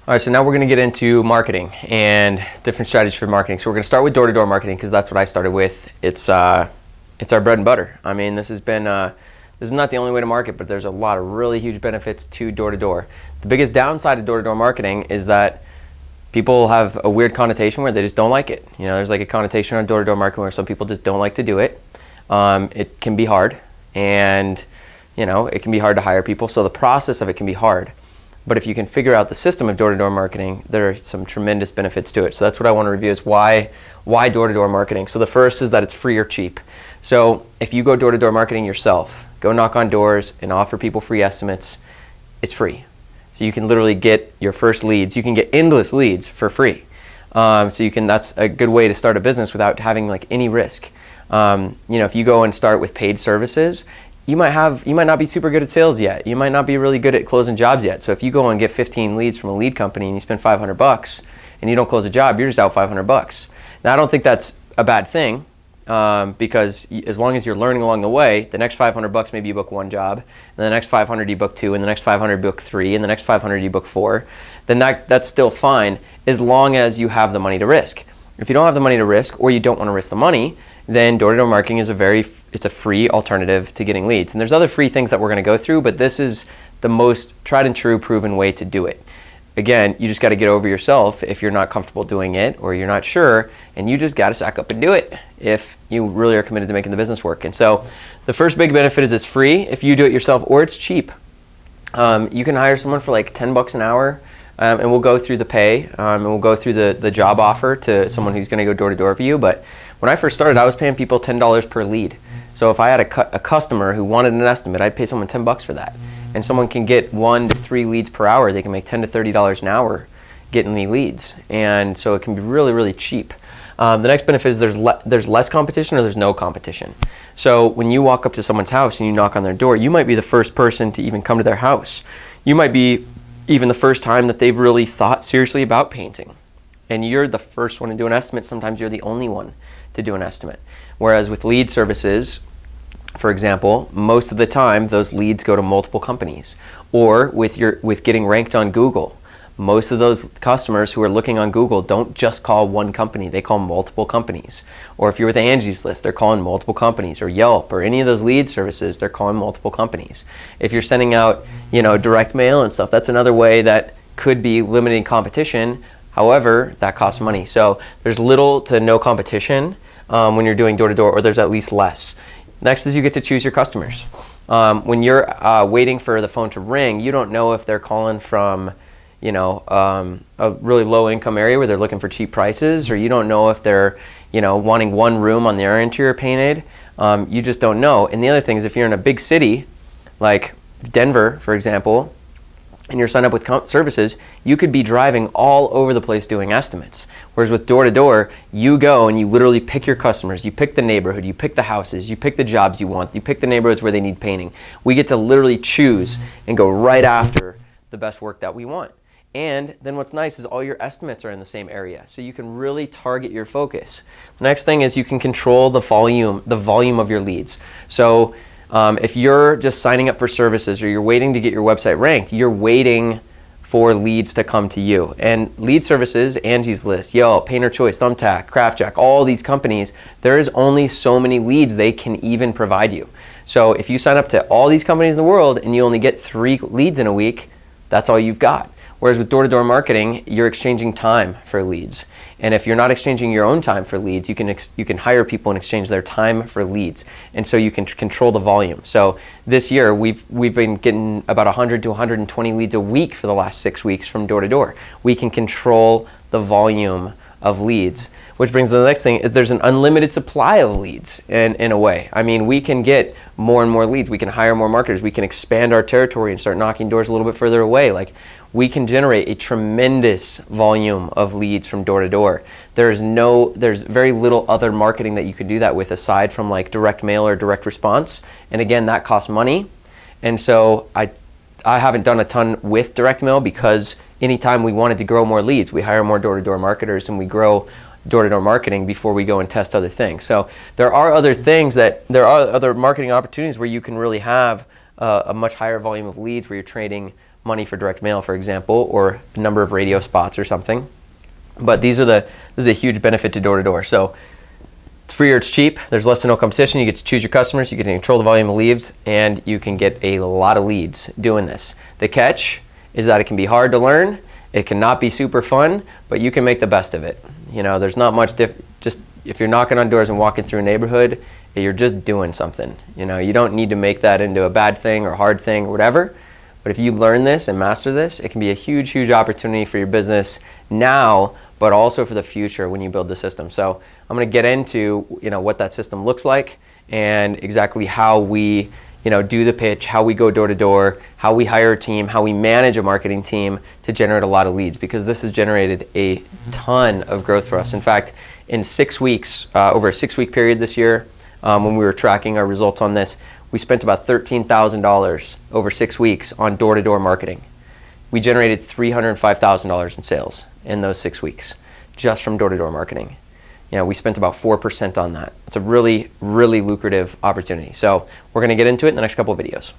All right, so now we're going to get into marketing and different strategies for marketing. So we're going to start with door-to-door marketing because that's what I started with. It's our bread and butter. I mean, this is not the only way to market, but there's a lot of really huge benefits to door-to-door. The biggest downside of door-to-door marketing is that people have a weird connotation where they just don't like it. You know, there's like a connotation on door-to-door marketing where some people just don't like to do it. It can be hard, and you know, it can be hard to hire people. So the process of it can be hard. But if you can figure out the system of door-to-door marketing, there are some tremendous benefits to it. So that's what I want to review is why door-to-door marketing. So the first is that it's free or cheap. So if you go door-to-door marketing yourself, go knock on doors and offer people free estimates, it's free. So you can literally get your first leads. You can get endless leads for free. That's a good way to start a business without having like any risk. If you go and start with paid services, you might not be super good at sales yet. You might not be really good at closing jobs yet. So if you go and get 15 leads from a lead company and you spend $500 and you don't close a job, you're just out $500. Now I don't think that's a bad thing because as long as you're learning along the way, the next $500 maybe you book one job, and the next 500 you book two, and the next 500 you book three, and the next 500 you book four. Then that's still fine as long as you have the money to risk. If you don't have the money to risk or you don't want to risk the money, then door-to-door marketing is it's a free alternative to getting leads. And there's other free things that we're going to go through, but this is the most tried and true proven way to do it. Again, you just got to get over yourself if you're not comfortable doing it or you're not sure, and you just got to sack up and do it if you really are committed to making the business work. And so the first big benefit is it's free if you do it yourself, or it's cheap. You can hire someone for like $10 an hour, and we'll go through the pay, and we'll go through the job offer to someone who's going to go door to door for you. But when I first started, I was paying people $10 per lead. So if I had a customer who wanted an estimate, I'd pay someone $10 for that. And someone can get 1 to 3 leads per hour. They can make $10 to $30 an hour getting the leads. And so it can be really, really cheap. The next benefit is there's less competition or there's no competition. So when you walk up to someone's house and you knock on their door, you might be the first person to even come to their house. You might be even the first time that they've really thought seriously about painting. And you're the first one to do an estimate. Sometimes you're the only one to do an estimate. Whereas with lead services, for example, most of the time those leads go to multiple companies. Or with getting ranked on Google, most of those customers who are looking on Google don't just call one company, they call multiple companies. Or if you're with Angie's List, they're calling multiple companies, or Yelp, or any of those lead services, they're calling multiple companies. If you're sending out, direct mail and stuff, that's another way that could be limiting competition. However, that costs money. So there's little to no competition when you're doing door-to-door, or there's at least less. Next is you get to choose your customers. When you're waiting for the phone to ring, you don't know if they're calling from a really low income area where they're looking for cheap prices, or you don't know if they're wanting one room on their interior painted. You just don't know. And the other thing is, if you're in a big city like Denver, for example, and you're signed up with services, you could be driving all over the place doing estimates. Whereas with door-to-door, you go and you literally pick your customers, you pick the neighborhood, you pick the houses, you pick the jobs you want, you pick the neighborhoods where they need painting. We get to literally choose and go right after the best work that we want. And then what's nice is all your estimates are in the same area, so you can really target your focus. The next thing is you can control the volume of your leads. So if you're just signing up for services, or you're waiting to get your website ranked, you're waiting for leads to come to you. And lead services, Angie's List, Yelp, Painter Choice, Thumbtack, CraftJack, all these companies, there is only so many leads they can even provide you. So if you sign up to all these companies in the world and you only get 3 leads in a week, that's all you've got. Whereas with door-to-door marketing, you're exchanging time for leads. And if you're not exchanging your own time for leads, you can hire people and exchange their time for leads. And so you can control the volume. So this year, we've been getting about 100 to 120 leads a week for the last 6 weeks from door-to-door. We can control the volume of leads. Which brings to the next thing is there's an unlimited supply of leads in a way. I mean, we can get more and more leads. We can hire more marketers. We can expand our territory and start knocking doors a little bit further away. Like, we can generate a tremendous volume of leads from door to door. There's very little other marketing that you could do that with aside from like direct mail or direct response. And again, that costs money. And so I haven't done a ton with direct mail because anytime we wanted to grow more leads, we hire more door-to-door marketers and we grow door-to-door marketing before we go and test other things. So there are other marketing opportunities where you can really have a much higher volume of leads where you're trading money for direct mail, for example, or a number of radio spots or something. But this is a huge benefit to door-to-door. So it's free or it's cheap. There's less to no competition. You get to choose your customers. You get to control the volume of leads, and you can get a lot of leads doing this. The catch is that it can be hard to learn. It cannot be super fun, but you can make the best of it. You know, there's not much just if you're knocking on doors and walking through a neighborhood, you're just doing something. You know, you don't need to make that into a bad thing or hard thing or whatever. But if you learn this and master this, it can be a huge, huge opportunity for your business now, but also for the future when you build the system. So I'm going to get into, what that system looks like and exactly how we, do the pitch, how we go door to door, how we hire a team, how we manage a marketing team to generate a lot of leads, because this has generated a ton of growth for us. In fact, in 6 weeks, over a 6-week period this year, when we were tracking our results on this, we spent about $13,000 over 6 weeks on door-to-door marketing. We generated $305,000 in sales in those 6 weeks just from door-to-door marketing. We spent about 4% on that. It's a really, really lucrative opportunity. So we're going to get into it in the next couple of videos.